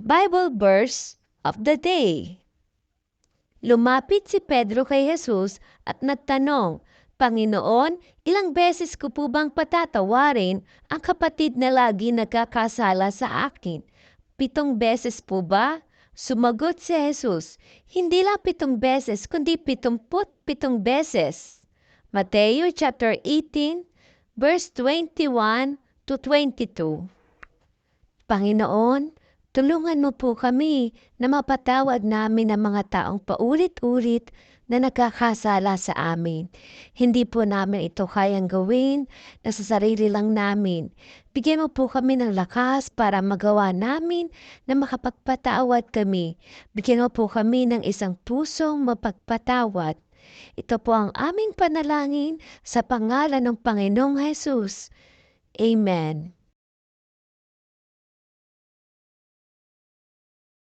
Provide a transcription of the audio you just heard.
Bible Verse of the Day. Lumapit si Pedro kay Jesus at nagtanong, Panginoon, ilang beses ko po bang patatawarin ang kapatid na lagi nagkakasala sa akin? 7 beses po ba? Sumagot si Jesus, hindi lang 7 beses kundi 77 beses. Mateo chapter 18 verse 21 to 22. Panginoon, tulungan mo po kami na mapatawad namin ang mga taong paulit-ulit na nagkakasala sa amin. Hindi po namin ito kayang gawin na sa sarili lang namin. Bigyan mo po kami ng lakas para magawa namin na makapagpatawad kami. Bigyan mo po kami ng isang pusong mapagpatawad. Ito po ang aming panalangin sa pangalan ng Panginoong Jesus. Amen.